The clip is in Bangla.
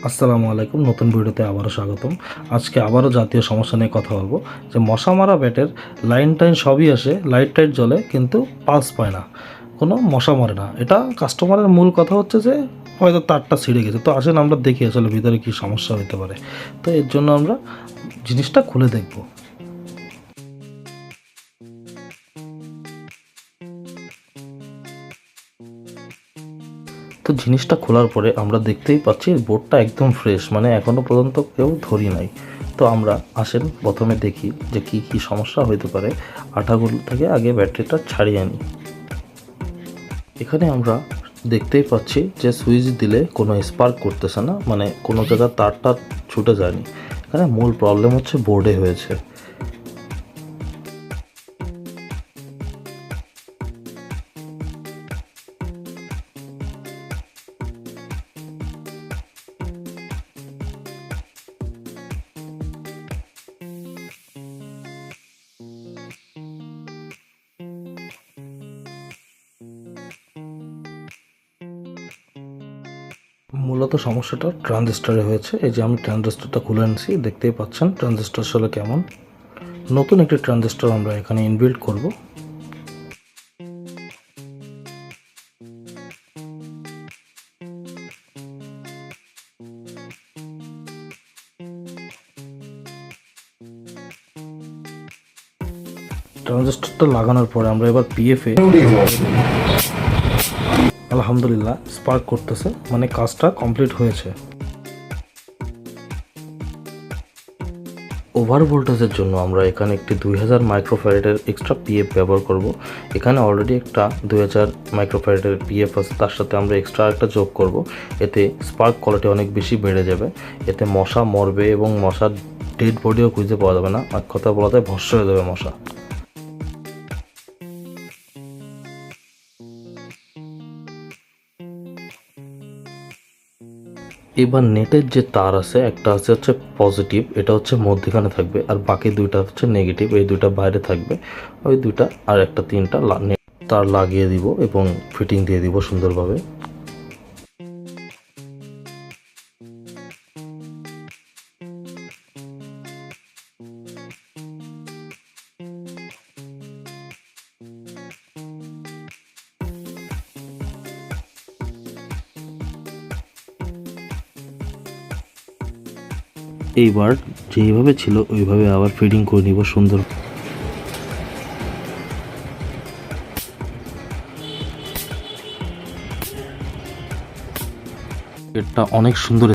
আসসালামু আলাইকুম। নতুন ভিডিওতে আবারও স্বাগতম। আজকে আবারও জাতীয় সমস্যা নিয়ে কথা বলবো যে মশা মারা ব্যাটের লাইন টাইন সবই আসে, লাইট টাইট জ্বলে, কিন্তু পালস পায় না, কোনো মশা মরে না। এটা কাস্টমারের মূল কথা হচ্ছে যে হয়তো তারটা ছিঁড়ে গেছে। তো আসেন আমরা দেখি আসলে ভিতরে কী সমস্যা হতে পারে। তো এর জন্য আমরা জিনিসটা খুলে দেখব। তো জিনিসটা খোলার পরে আমরা দেখতেই পাচ্ছি বোর্ডটা একদম ফ্রেশ, মানে এখনও পর্যন্ত কেউ ধরি নাই। তো আমরা আসেন প্রথমে দেখি যে কি কি সমস্যা হতে পারে। আঠাগুলো থেকে আগে ব্যাটারিটা ছাড়িয়ে আনি। এখানে আমরা দেখতেই পাচ্ছি যে সুইচ দিলে কোনো স্পার্ক করতেছে না, মানে কোনো জায়গায় তারটা ছুটে যায়নি। এখানে মূল প্রবলেম হচ্ছে বোর্ডে হয়েছে। মূলত সমস্যাটা ট্রানজিস্টরে হয়েছে। এই যে আমি ট্রানজিস্টরটা খুলে আনছি, দেখতেই পাচ্ছেন ট্রানজিস্টর আসলে কেমন। নতুন একটি ট্রানজিস্টর আমরা এখানে ইনবিল্ড করব। ট্রানজিস্টরটা লাগানোর পরে আমরা এবার পিএফে আলহামদুলিল্লাহ স্পার্ক করতেছে, মানে কাজটা কমপ্লিট হয়েছে। ওভার ভোল্টেজের জন্য আমরা এখানে একটি 2000 মাইক্রোফ্যারাডের এক্সট্রা পিএফ ব্যবহার করব। এখানে অলরেডি একটা 2000 মাইক্রোফ্যারাডের পিএফ আছে, তার সাথে আমরা এক্সট্রা একটা যোগ করব। এতে স্পার্ক কোয়ালিটি অনেক বেশি বেড়ে যাবে। এতে মশা মরবে এবং মশার ডেড বডিও খুঁজে পাওয়া যাবে না, এক কথা বলা যায় ভস্ম হয়ে যাবে মশা। এবার নেটের যে তার আছে, একটা আছে হচ্ছে পজিটিভ, এটা হচ্ছে মধ্যখানে থাকবে, আর বাকি দুইটা হচ্ছে নেগেটিভ, এই দুইটা বাইরে থাকবে। ওই দুইটা আর একটা তিনটা তার লাগিয়ে দিব এবং ফিটিং দিয়ে দিব সুন্দরভাবে। এইবার যেইভাবে ছিল ওইভাবে আবার ফিটিং করে নিব সুন্দর। এটা অনেক সুন্দর।